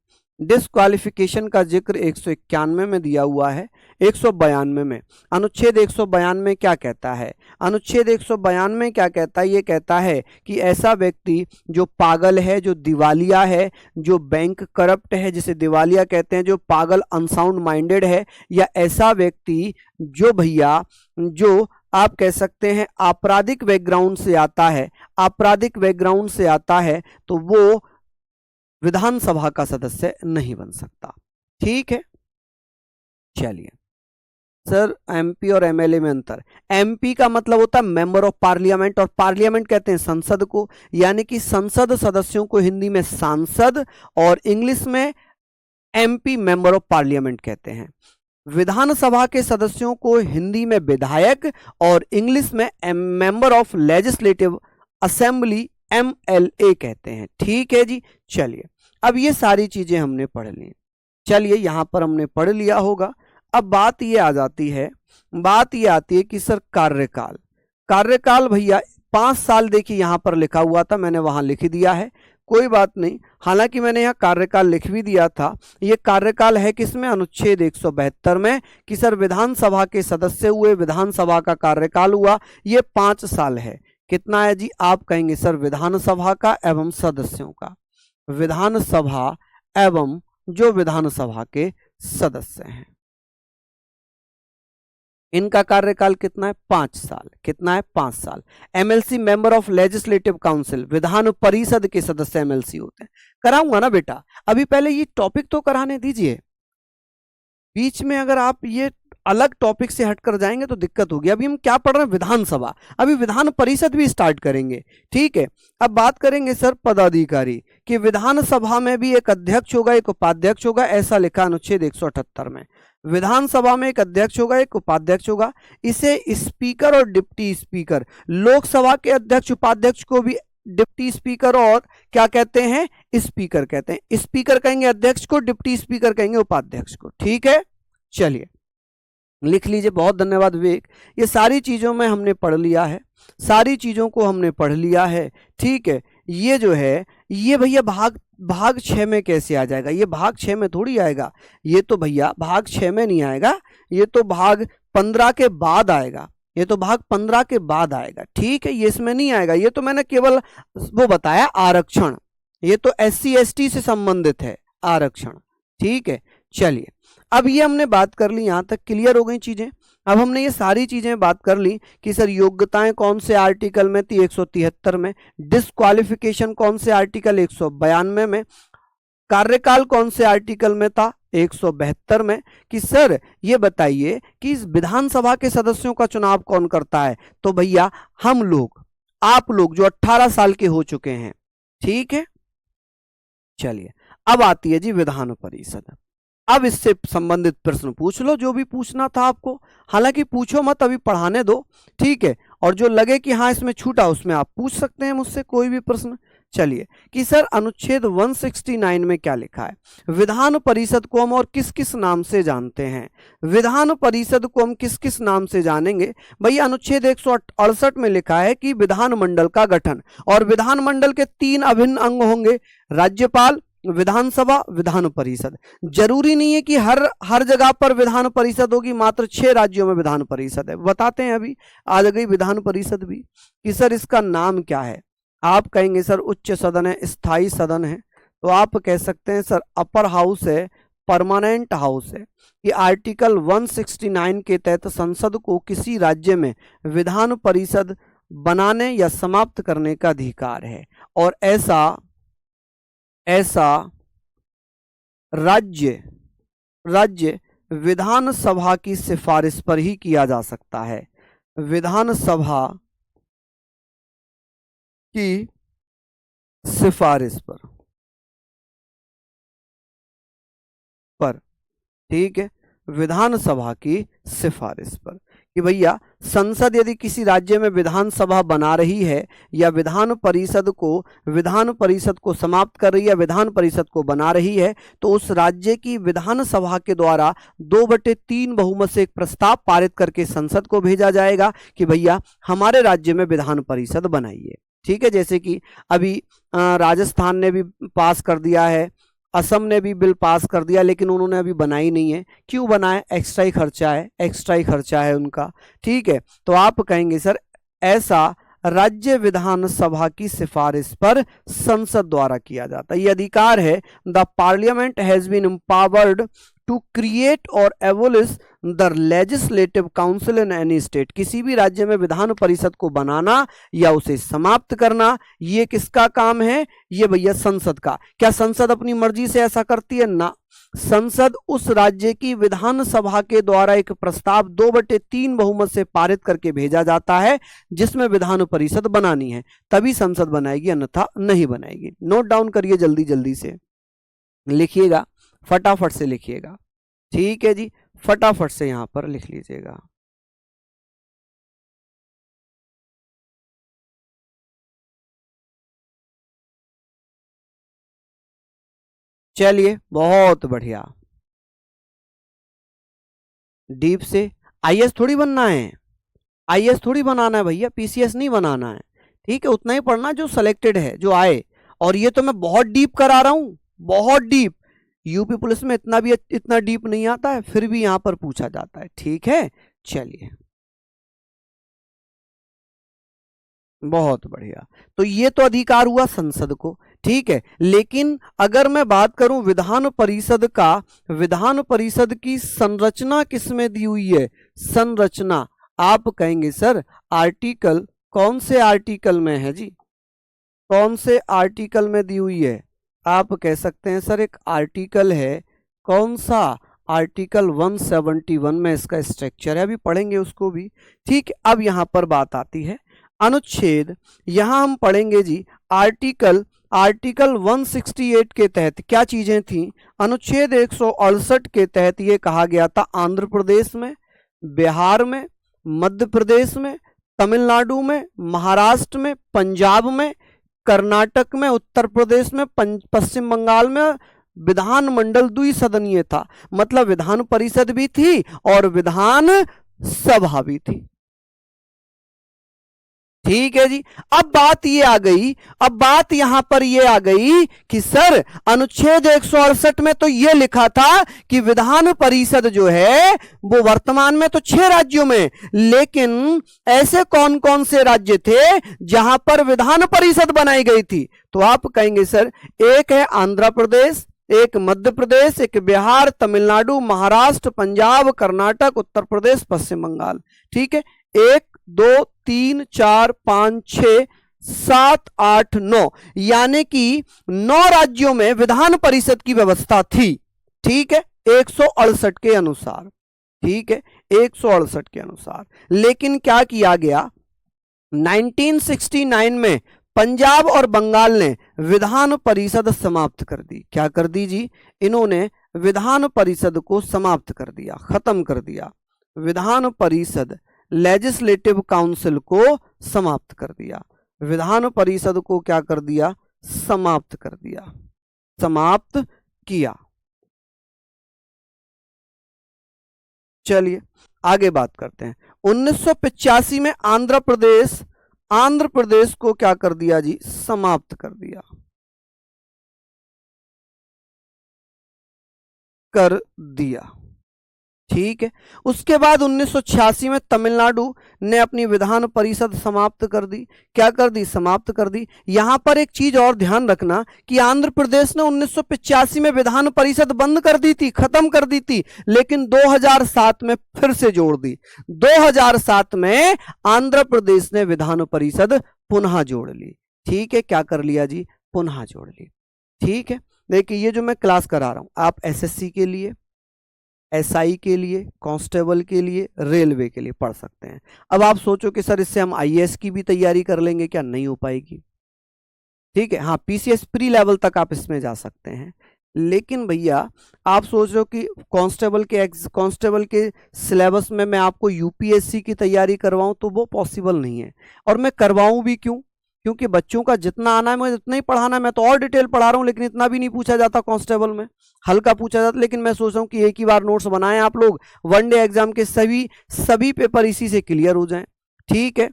डिस्क्वालिफिकेशन का जिक्र 191 में दिया हुआ है, 192 में। अनुच्छेद 192 क्या कहता है? अनुच्छेद 192 क्या कहता है? ये कहता है कि ऐसा व्यक्ति जो पागल है, जो दिवालिया है, जो बैंक करप्ट है, जिसे दिवालिया कहते हैं, जो पागल अनसाउंड माइंडेड है, या ऐसा व्यक्ति जो भैया जो आप कह सकते हैं आपराधिक बैकग्राउंड से आता है, आपराधिक बैकग्राउंड से आता है, तो वो विधानसभा का सदस्य नहीं बन सकता। ठीक है, चलिए सर, एमपी और एमएलए में अंतर। एमपी का मतलब होता है मेंबर ऑफ पार्लियामेंट, और पार्लियामेंट कहते हैं संसद को, यानी कि संसद सदस्यों को हिंदी में सांसद और इंग्लिश में एमपी मेंबर ऑफ पार्लियामेंट कहते हैं। विधानसभा के सदस्यों को हिंदी में विधायक और इंग्लिश में member of legislative assembly MLA कहते हैं। ठीक है जी, चलिए अब ये सारी चीजें हमने पढ़ ली। चलिए यहां पर हमने पढ़ लिया होगा। अब बात ये आ जाती है, बात ये आती है कि सर कार्यकाल, कार्यकाल भैया 5 साल देखिए यहां पर लिखा हुआ था, मैंने वहां लिख दिया है, कोई बात नहीं। हालांकि मैंने यहाँ कार्यकाल लिख भी दिया था। ये कार्यकाल है किसमें? अनुच्छेद 172 में, कि सर विधानसभा के सदस्य हुए, विधानसभा का कार्यकाल हुआ, ये 5 साल है। कितना है जी? आप कहेंगे सर विधानसभा का एवं सदस्यों का, विधानसभा एवं जो विधानसभा के सदस्य हैं, इनका कार्यकाल कितना है? 5 साल। कितना है? 5 साल। MLC member of legislative council, Vidhan Parishad के सदस्य एमएलसी होते हैं। कराऊंगा ना बेटा, अभी पहले ये टॉपिक तो कराने दीजिए। बीच में अगर आप ये अलग टॉपिक से हटकर जाएंगे तो दिक्कत होगी। अभी हम क्या पढ़ रहे हैं? विधानसभा, अभी विधान परिषद भी स्टार्ट करेंगे। ठीक है, अब बात करेंगे सर पदाधिकारी, कि विधानसभा में भी एक अध्यक्ष होगा, एक उपाध्यक्ष होगा, ऐसा लिखा अनुच्छेद 178 में। विधानसभा में एक अध्यक्ष होगा, एक उपाध्यक्ष होगा, इसे स्पीकर और डिप्टी स्पीकर, लोकसभा के अध्यक्ष उपाध्यक्ष को भी डिप्टी स्पीकर और क्या कहते हैं? स्पीकर कहते हैं। स्पीकर कहेंगे अध्यक्ष को, डिप्टी स्पीकर कहेंगे उपाध्यक्ष को। ठीक है, चलिए लिख लीजिए। बहुत धन्यवाद विवेक। ये सारी चीजों में हमने पढ़ लिया है, सारी चीजों को हमने पढ़ लिया है। ठीक है, ये जो है ये भैया भाग 6 में कैसे आ जाएगा? ये भाग 6 में थोड़ी आएगा, ये तो भैया भाग 6 में नहीं आएगा, ये तो भाग 15 के बाद आएगा, ये तो भाग 15 के बाद आएगा। ठीक है, ये इसमें नहीं आएगा, ये तो मैंने केवल वो बताया आरक्षण, ये तो SC ST से संबंधित है आरक्षण। ठीक है, चलिए अब ये हमने बात कर ली, यहां तक क्लियर हो गई चीजें। अब हमने ये सारी चीजें बात कर ली कि सर योग्यताएं कौन से आर्टिकल में थी? 173 में। डिस्क्वालिफिकेशन कौन से आर्टिकल? 192 में। कार्यकाल कौन से आर्टिकल में था? 172 में। कि सर ये बताइए कि इस विधानसभा के सदस्यों का चुनाव कौन करता है? तो भैया हम लोग, आप लोग जो 18 साल के हो चुके हैं। ठीक है, चलिए अब आती है जी विधान परिषद। अब इससे संबंधित प्रश्न पूछ लो, जो भी पूछना था आपको, हालांकि पूछो मत, अभी पढ़ाने दो। ठीक है, और जो लगे कि हाँ इसमें छूटा उसमें आप पूछ सकते हैं मुझसे कोई भी प्रश्न। चलिए कि सर अनुच्छेद 169 में क्या लिखा है? विधान परिषद को हम और किस किस नाम से जानते हैं? विधान परिषद को हम किस किस नाम से जानेंगे? भैया अनुच्छेद 168 में लिखा है कि विधानमंडल का गठन, और विधानमंडल के 3 अभिन्न अंग होंगे, राज्यपाल, विधानसभा, विधान परिषद। जरूरी नहीं है कि हर जगह पर विधान परिषद होगी, मात्र 6 राज्यों में विधान परिषद है। बताते हैं, अभी आ गई विधान परिषद भी। कि सर इसका नाम क्या है? आप कहेंगे सर उच्च सदन है, स्थायी सदन है, तो आप कह सकते हैं सर अपर हाउस है, परमानेंट हाउस है। कि आर्टिकल 169 के तहत संसद को किसी राज्य में विधान परिषद बनाने या समाप्त करने का अधिकार है, और ऐसा राज्य विधानसभा की सिफारिश पर ही किया जा सकता है। विधानसभा की सिफारिश पर। ठीक है, विधानसभा की सिफारिश पर, कि भैया संसद यदि किसी राज्य में विधानसभा बना रही है, या विधान परिषद को समाप्त कर रही है, विधान परिषद को बना रही है, तो उस राज्य की विधानसभा के द्वारा 2/3 बहुमत से एक प्रस्ताव पारित करके संसद को भेजा जाएगा कि भैया हमारे राज्य में विधान परिषद बनाइए। ठीक है, जैसे कि अभी राजस्थान ने भी पास कर दिया है, असम ने भी बिल पास कर दिया, लेकिन उन्होंने अभी बनाई नहीं है। क्यों बनाए? एक्स्ट्रा ही खर्चा है, एक्स्ट्रा ही खर्चा है उनका। ठीक है, तो आप कहेंगे सर ऐसा राज्य विधानसभा की सिफारिश पर संसद द्वारा किया जाता है। ये अधिकार है। The parliament has been empowered to create और abolish the legislative council in any state. किसी भी राज्य में विधान परिषद को बनाना या उसे समाप्त करना, ये किसका काम है? ये भैया संसद का। क्या संसद अपनी मर्जी से ऐसा करती है? ना, संसद उस राज्य की विधानसभा के द्वारा एक प्रस्ताव 2/3 बहुमत से पारित करके भेजा जाता है, जिसमें विधान परिषद बनानी है, तभी संसद बनाएगी, अन्यथा नहीं बनाएगी। नोट डाउन करिए, जल्दी जल्दी से लिखिएगा, फटाफट से लिखिएगा। ठीक है जी, फटाफट से यहां पर लिख लीजिएगा। चलिए, बहुत बढ़िया। डीप से आईएएस थोड़ी बनना है, आईएएस थोड़ी बनाना है भैया, पीसीएस नहीं बनाना है। ठीक है, उतना ही पढ़ना जो सिलेक्टेड है, जो आए। और ये तो मैं बहुत डीप करा रहा हूं, बहुत डीप। यूपी पुलिस में इतना डीप नहीं आता है, फिर भी यहां पर पूछा जाता है। ठीक है, चलिए, बहुत बढ़िया। तो ये तो अधिकार हुआ संसद को। ठीक है, लेकिन अगर मैं बात करूं विधान परिषद का, विधान परिषद की संरचना किसमें दी हुई है? संरचना आप कहेंगे सर आर्टिकल, कौन से आर्टिकल में है जी? कौन से आर्टिकल में दी हुई है? आप कह सकते हैं सर एक आर्टिकल है, कौन सा? आर्टिकल 171 में इसका स्ट्रक्चर है, अभी पढ़ेंगे उसको भी। ठीक, अब यहां पर बात आती है अनुच्छेद। यहां हम पढ़ेंगे जी आर्टिकल 168 के तहत क्या चीजें थी? अनुच्छेद 168 के तहत ये कहा गया था आंध्र प्रदेश में, बिहार में, मध्य प्रदेश में, तमिलनाडु में, महाराष्ट्र में, पंजाब में, कर्नाटक में, उत्तर प्रदेश में, पश्चिम बंगाल में विधानमंडल द्विसदनीय था। मतलब विधान परिषद भी थी और विधान सभा भी थी। ठीक है जी, अब बात ये आ गई, अब बात यहां पर ये आ गई कि सर अनुच्छेद 168 में तो ये लिखा था कि विधान परिषद जो है वो वर्तमान में तो 6 राज्यों में, लेकिन ऐसे कौन कौन से राज्य थे जहां पर विधान परिषद बनाई गई थी? तो आप कहेंगे सर एक है आंध्र प्रदेश, एक मध्य प्रदेश, एक बिहार, तमिलनाडु, महाराष्ट्र, पंजाब, कर्नाटक, उत्तर प्रदेश, पश्चिम बंगाल। ठीक है, 1 2 3 4 5 6 7 8 9, यानी कि 9 राज्यों में विधान परिषद की व्यवस्था थी। ठीक है, 168 के अनुसार। ठीक है, 168 के अनुसार। लेकिन क्या किया गया 1969 में पंजाब और बंगाल ने विधान परिषद समाप्त कर दी। क्या कर दी जी? इन्होंने विधान परिषद को समाप्त कर दिया, खत्म कर दिया। विधान परिषद लेजिस्लेटिव काउंसिल को समाप्त कर दिया। विधान परिषद को क्या कर दिया? समाप्त कर दिया, समाप्त किया। चलिए आगे बात करते हैं। 1985 में आंध्र प्रदेश को क्या कर दिया जी? समाप्त कर दिया, कर दिया। ठीक है, उसके बाद 1986 में तमिलनाडु ने अपनी विधान परिषद समाप्त कर दी। क्या कर दी? समाप्त कर दी। यहां पर एक चीज और ध्यान रखना कि आंध्र प्रदेश ने 1985 में विधान परिषद बंद कर दी थी, खत्म कर दी थी, लेकिन 2007 में फिर से जोड़ दी। 2007 में आंध्र प्रदेश ने विधान परिषद पुनः जोड़ ली। ठीक है, क्या कर लिया जी? पुनः जोड़ ली। ठीक है, देखिए ये जो मैं क्लास करा रहा हूं, आप एसएससी के लिए, एसआई के लिए, कांस्टेबल के लिए, रेलवे के लिए पढ़ सकते हैं। अब आप सोचो कि सर इससे हम आईएएस की भी तैयारी कर लेंगे, क्या? नहीं हो पाएगी। ठीक है, हाँ पीसीएस प्री लेवल तक आप इसमें जा सकते हैं, लेकिन भैया आप सोच रहे हो कि कांस्टेबल के सिलेबस में मैं आपको यूपीएससी की तैयारी करवाऊं, तो वो पॉसिबल नहीं है। और मैं करवाऊं भी क्यों? क्योंकि बच्चों का जितना आना है मुझे उतना ही पढ़ाना है। मैं तो और डिटेल पढ़ा रहा हूं, लेकिन इतना भी नहीं पूछा जाता कांस्टेबल में, हल्का पूछा जाता। लेकिन मैं सोच रहा हूं कि एक ही बार नोट्स बनाएं आप लोग, वनडे एग्जाम के सभी पेपर इसी से क्लियर हो जाएं। ठीक है,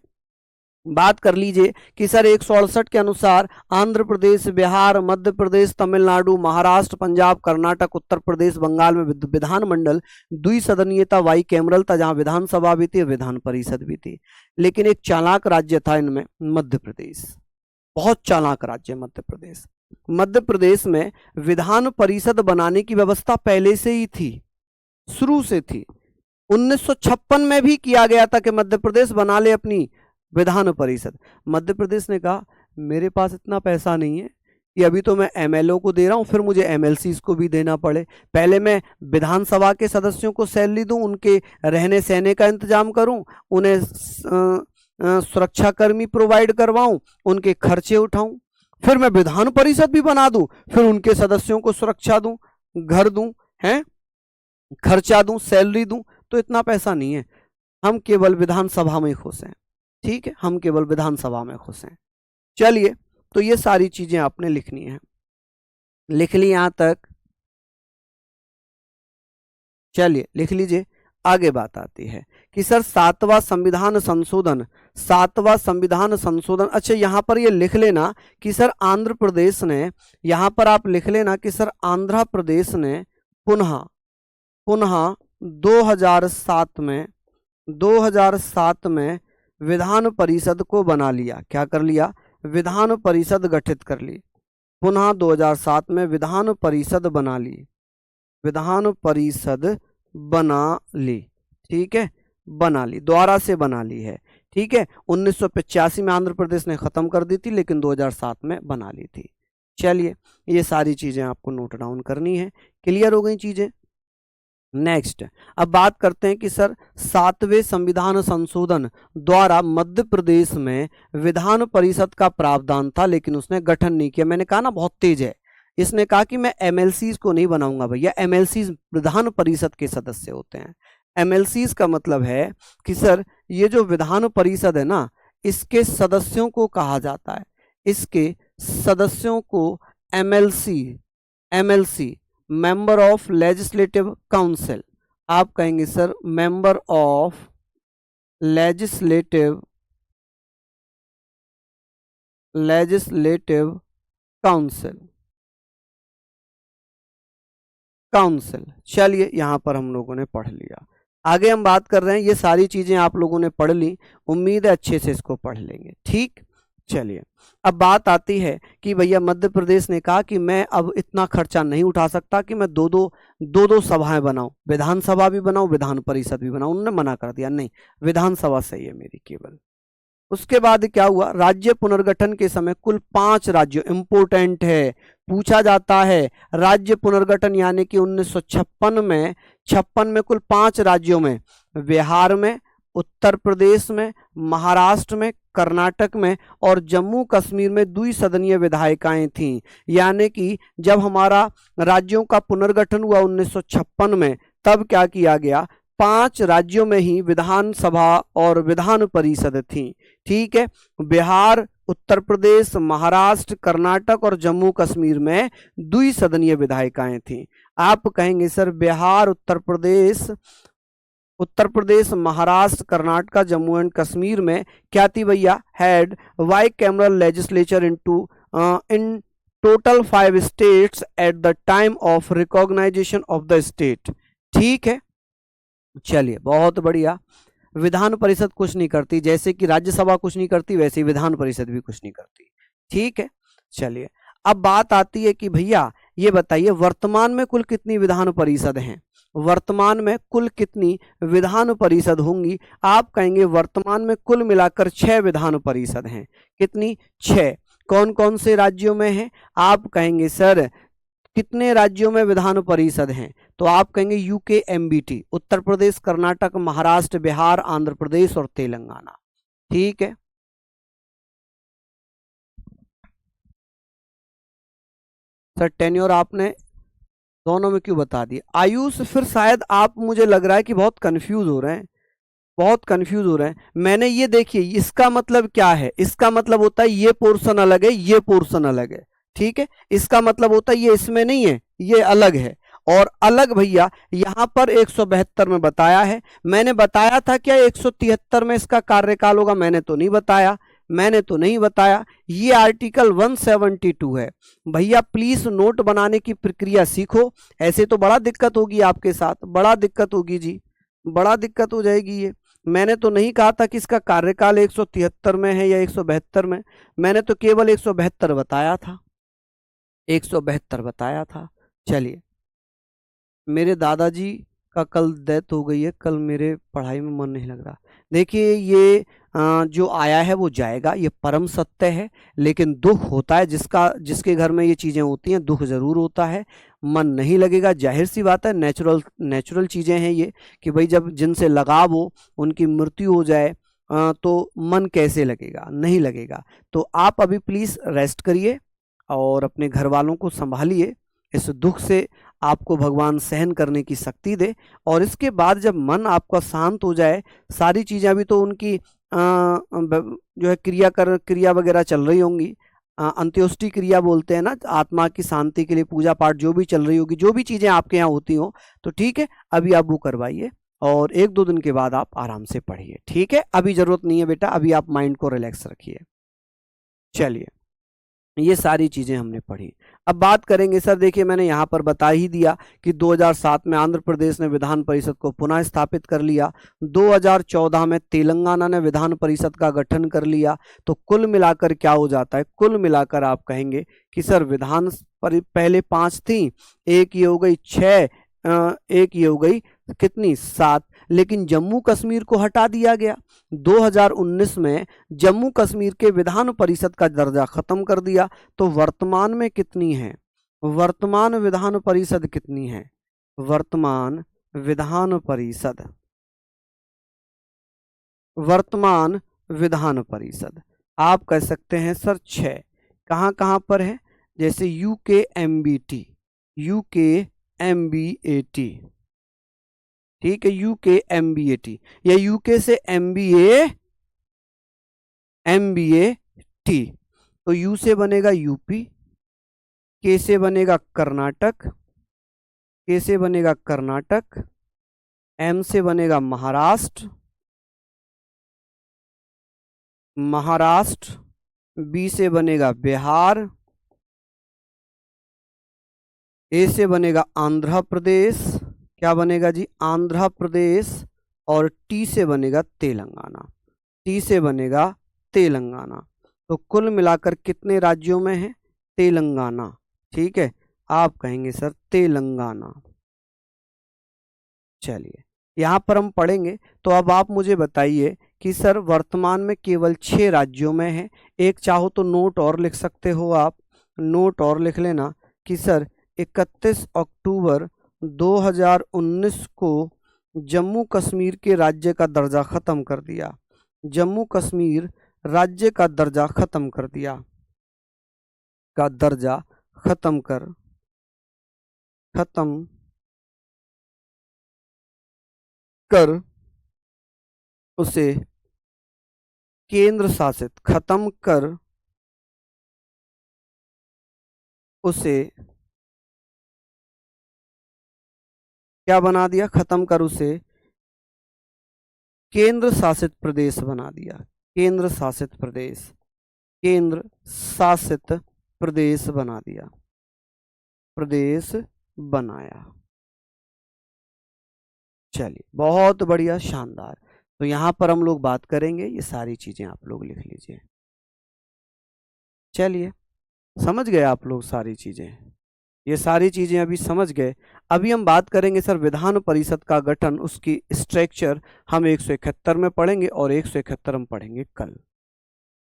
बात कर लीजिए कि सर 168 के अनुसार आंध्र प्रदेश, बिहार, मध्य प्रदेश, तमिलनाडु, महाराष्ट्र, पंजाब, कर्नाटक, उत्तर प्रदेश, बंगाल में विधानमंडल द्विसदनीयता वाई कैमरल था, जहां विधानसभा भी थी, विधान परिषद भी थी। लेकिन एक चालाक राज्य था इनमें मध्य प्रदेश, बहुत चालाक राज्य मध्य प्रदेश। मध्य प्रदेश में विधान परिषद बनाने की व्यवस्था पहले से ही थी, शुरू से थी। 1956 में भी किया गया था कि मध्य प्रदेश बना ले अपनी विधान परिषद। मध्य प्रदेश ने कहा मेरे पास इतना पैसा नहीं है कि अभी तो मैं एमएलओ को दे रहा हूं, फिर मुझे एमएलसीज को भी देना पड़े। पहले मैं विधानसभा के सदस्यों को सैलरी दूं, उनके रहने सहने का इंतजाम करूं, उन्हें सुरक्षाकर्मी प्रोवाइड करवाऊं, उनके खर्चे उठाऊं, फिर मैं विधान परिषद भी बना दूं, फिर उनके सदस्यों को सुरक्षा दूं, घर दूं, हैं, खर्चा दूं, सैलरी दूं। तो इतना पैसा नहीं है, हम केवल विधानसभा में खुश हैं। ठीक है, हम केवल विधानसभा में खुश हैं। चलिए, तो ये सारी चीजें आपने लिखनी है, लिख ली यहां तक? चलिए लिख लीजिए। आगे बात आती है कि सर सातवां संविधान संशोधन, सातवां संविधान संशोधन। अच्छा, यहां पर ये लिख लेना कि सर आंध्र प्रदेश ने, यहां पर आप लिख लेना कि सर आंध्र प्रदेश ने पुनः 2007 में विधान परिषद को बना लिया। क्या कर लिया? विधान परिषद गठित कर ली। पुनः 2007 में विधान परिषद बना ली, विधान परिषद बना ली। ठीक है, बना ली, द्वारा से बना ली है। ठीक है, 1985 में आंध्र प्रदेश ने खत्म कर दी थी, लेकिन 2007 में बना ली थी। चलिए, ये सारी चीजें आपको नोट डाउन करनी है। क्लियर हो गई चीजें? नेक्स्ट, अब बात करते हैं कि सर 7वें संविधान संशोधन द्वारा मध्य प्रदेश में विधान परिषद का प्रावधान था, लेकिन उसने गठन नहीं किया। मैंने कहा ना बहुत तेज है। इसने कहा कि मैं एमएलसीज को नहीं बनाऊंगा भैया, एमएलसीज विधान परिषद के सदस्य होते हैं। एमएलसीज का मतलब है कि सर ये जो विधान परिषद है ना, इसके सदस्यों को कहा जाता है, इसके सदस्यों को MLC member of legislative council आप कहेंगे sir, member of legislative council. चलिए, यहां पर हम लोगों ने पढ़ लिया। आगे हम बात कर रहे हैं, ये सारी चीजें आप लोगों ने पढ़ ली, उम्मीद है अच्छे से इसको पढ़ लेंगे। ठीक, चलिए, अब बात आती है कि भैया मध्य प्रदेश ने कहा कि मैं अब इतना खर्चा नहीं उठा सकता कि मैं दो सभाएं बनाऊं, विधानसभा भी बनाऊं, विधान परिषद भी बनाऊं। उन्होंने मना कर दिया, नहीं, विधानसभा सही है मेरी केवल। उसके बाद क्या हुआ? राज्य पुनर्गठन के समय कुल 5 राज्यों, इंपोर्टेंट है, पूछा जाता है, राज्य पुनर्गठन यानी कि 1956 में कुल 5 राज्यों में, बिहार में, उत्तर प्रदेश में, महाराष्ट्र में, कर्नाटक में और जम्मू कश्मीर में द्विसदनीय विधायिकाएं थीं। यानी कि जब हमारा राज्यों का पुनर्गठन हुआ 1956 में, तब क्या किया गया? 5 राज्यों में ही विधानसभा और विधान परिषद थी। ठीक है, बिहार, उत्तर प्रदेश, महाराष्ट्र, कर्नाटक और जम्मू कश्मीर में द्विसदनीय विधायिकाएं थीं। आप कहेंगे सर बिहार, उत्तर प्रदेश, महाराष्ट्र, कर्नाटक, जम्मू एंड कश्मीर में क्या थी भैया? Had bicameral legislature in total 5 states at the time of recognisation of the state. ठीक है, चलिए, बहुत बढ़िया। विधान परिषद कुछ नहीं करती, जैसे कि राज्यसभा कुछ नहीं करती, वैसे ही विधान परिषद भी कुछ नहीं करती। ठीक है, चलिए, अब बात आती है कि भैया ये बताइए वर्तमान में कुल कितनी विधान परिषद हैं? वर्तमान में कुल कितनी विधान परिषद होंगी? आप कहेंगे वर्तमान में कुल मिलाकर 6 विधान परिषद हैं। कितनी? 6। कौन कौन से राज्यों में हैं? आप कहेंगे सर कितने राज्यों में विधान परिषद हैं? तो आप कहेंगे UKMBT, उत्तर प्रदेश, कर्नाटक, महाराष्ट्र, बिहार, आंध्र प्रदेश और तेलंगाना। ठीक है, सर टेन्योर आपने दोनों में क्यों बता दिया? आयुष, फिर शायद आप, मुझे लग रहा है कि बहुत कंफ्यूज हो रहे हैं, बहुत कंफ्यूज हो रहे हैं। मैंने ये देखिए, इसका मतलब क्या है? इसका मतलब होता है ये पोर्शन अलग है, ये पोर्शन अलग है। ठीक है, इसका मतलब होता है ये इसमें नहीं है, ये अलग है। और अलग भैया यहां पर 172 में बताया है। मैंने बताया था क्या 173 में इसका कार्यकाल होगा? मैंने तो नहीं बताया। मैंने तो नहीं बताया, ये आर्टिकल 172 है। भैया प्लीज नोट बनाने की प्रक्रिया सीखो, ऐसे तो बड़ा दिक्कत होगी आपके साथ, बड़ा दिक्कत होगी जी, बड़ा दिक्कत हो जाएगी ये। मैंने तो नहीं कहा था कि इसका कार्यकाल 173 में है या 172 में, मैंने तो केवल 172 बताया था, 172 बताया था। चलिए, मेरे दादाजी का कल डेथ हो गई है, कल मेरे पढ़ाई में मन नहीं लग रहा। देखिए ये जो आया है वो जाएगा, ये परम सत्य है, लेकिन दुख होता है, जिसके घर में ये चीज़ें होती हैं दुख ज़रूर होता है, मन नहीं लगेगा, जाहिर सी बात है, नेचुरल नेचुरल चीज़ें हैं ये, कि भाई जब जिनसे लगाव हो उनकी मृत्यु हो जाए तो मन कैसे लगेगा, नहीं लगेगा। तो आप अभी प्लीज़ रेस्ट करिए और अपने घर वालों को संभालिए, इस दुख से आपको भगवान सहन करने की शक्ति दे, और इसके बाद जब मन आपका शांत हो जाए, सारी चीज़ें अभी तो उनकी जो है क्रिया वगैरह चल रही होंगी, अंत्योष्टि क्रिया बोलते हैं ना, आत्मा की शांति के लिए पूजा पाठ जो भी चल रही होगी, जो भी चीज़ें आपके यहाँ होती हो, तो ठीक है अभी आप वो करवाइए और 1-2 दिन के बाद आप आराम से पढ़िए, ठीक है। अभी ज़रूरत नहीं है बेटा, अभी आप माइंड को रिलैक्स रखिए। चलिए, ये सारी चीज़ें हमने पढ़ी। अब बात करेंगे सर, देखिए मैंने यहाँ पर बता ही दिया कि 2007 में आंध्र प्रदेश ने विधान परिषद को पुनः स्थापित कर लिया, 2014 में तेलंगाना ने विधान परिषद का गठन कर लिया। तो कुल मिलाकर क्या हो जाता है, कुल मिलाकर आप कहेंगे कि सर पहले 5 थी, एक ये हो गई 6, एक ये हो गई कितनी 7, लेकिन जम्मू कश्मीर को हटा दिया गया। 2019 में जम्मू कश्मीर के विधान परिषद का दर्जा खत्म कर दिया। तो वर्तमान में कितनी है, वर्तमान विधान परिषद कितनी है, वर्तमान विधान परिषद, वर्तमान विधान परिषद आप कह सकते हैं सर 6। कहाँ कहाँ पर है, जैसे UKMBT, UKMBAT, ठीक है, UKMBAT, या यूके से MBAT। तो यू से बनेगा यूपी, के से बनेगा कर्नाटक, के से बनेगा कर्नाटक, एम से बनेगा महाराष्ट्र, महाराष्ट्र, बी से बनेगा बिहार, ए से बनेगा आंध्र प्रदेश, क्या बनेगा जी, आंध्र प्रदेश, और टी से बनेगा तेलंगाना, टी से बनेगा तेलंगाना। तो कुल मिलाकर कितने राज्यों में है, तेलंगाना, ठीक है, आप कहेंगे सर तेलंगाना। चलिए, यहाँ पर हम पढ़ेंगे। तो अब आप मुझे बताइए कि सर वर्तमान में केवल 6 राज्यों में है। एक चाहो तो नोट और लिख सकते हो, आप नोट और लिख लेना कि सर 31 अक्टूबर 2019 को जम्मू कश्मीर के राज्य का दर्जा खत्म कर दिया, जम्मू कश्मीर राज्य का दर्जा खत्म कर दिया, का दर्जा खत्म कर उसे केंद्र शासित, खत्म कर उसे क्या बना दिया, खत्म कर उसे केंद्र शासित प्रदेश बना दिया, केंद्र शासित प्रदेश, केंद्र शासित प्रदेश बना दिया, प्रदेश बनाया। चलिए, बहुत बढ़िया, शानदार। तो यहाँ पर हम लोग बात करेंगे, ये सारी चीजें आप लोग लिख लीजिए। चलिए, समझ गए आप लोग सारी चीजें, ये सारी चीजें अभी समझ गए। अभी हम बात करेंगे सर विधान परिषद का गठन, उसकी स्ट्रक्चर हम 171 में पढ़ेंगे, और 171 हम पढ़ेंगे कल,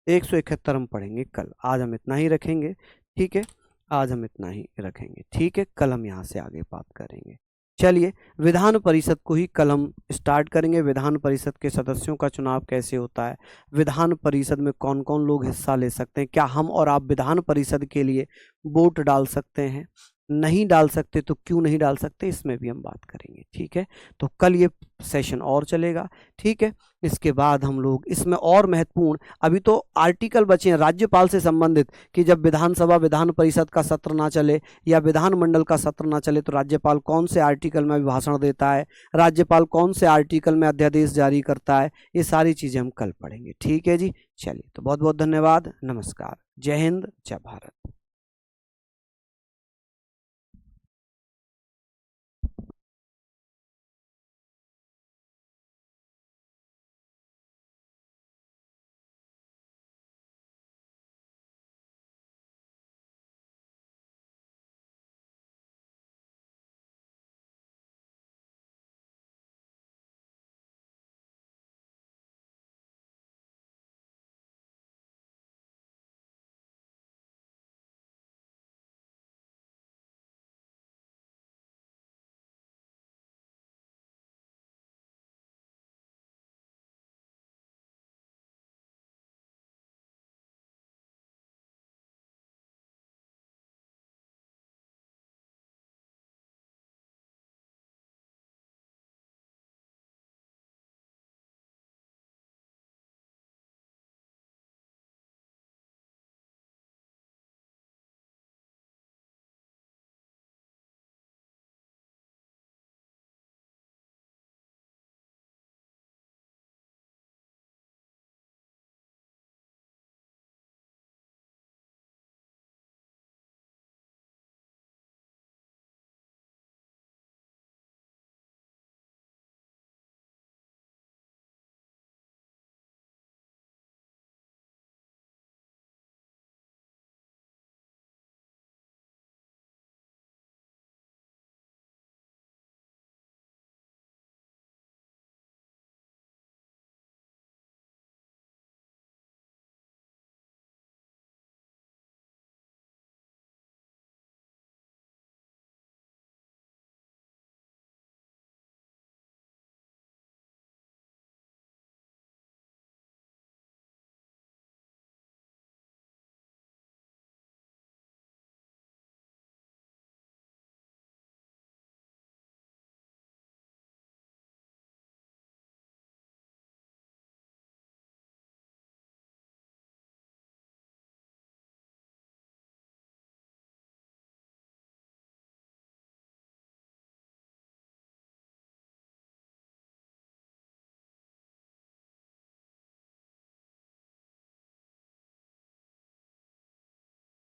171 हम पढ़ेंगे कल। आज हम इतना ही रखेंगे, ठीक है, आज हम इतना ही रखेंगे, ठीक है, कल हम यहाँ से आगे बात करेंगे। चलिए, विधान परिषद को ही कल हम स्टार्ट करेंगे। विधान परिषद के सदस्यों का चुनाव कैसे होता है, विधान परिषद में कौन कौन लोग हिस्सा ले सकते हैं, क्या हम और आप विधान परिषद के लिए वोट डाल सकते हैं, नहीं डाल सकते तो क्यों नहीं डाल सकते, इसमें भी हम बात करेंगे। ठीक है, तो कल ये सेशन और चलेगा। ठीक है, इसके बाद हम लोग इसमें और महत्वपूर्ण, अभी तो आर्टिकल बचे हैं राज्यपाल से संबंधित, कि जब विधानसभा विधान परिषद का सत्र ना चले या विधानमंडल का सत्र ना चले तो राज्यपाल कौन से आर्टिकल में अभिभाषण देता है, राज्यपाल कौन से आर्टिकल में अध्यादेश जारी करता है, ये सारी चीजें हम कल पढ़ेंगे। ठीक है जी, चलिए तो बहुत बहुत धन्यवाद, नमस्कार, जय हिंद, जय भारत।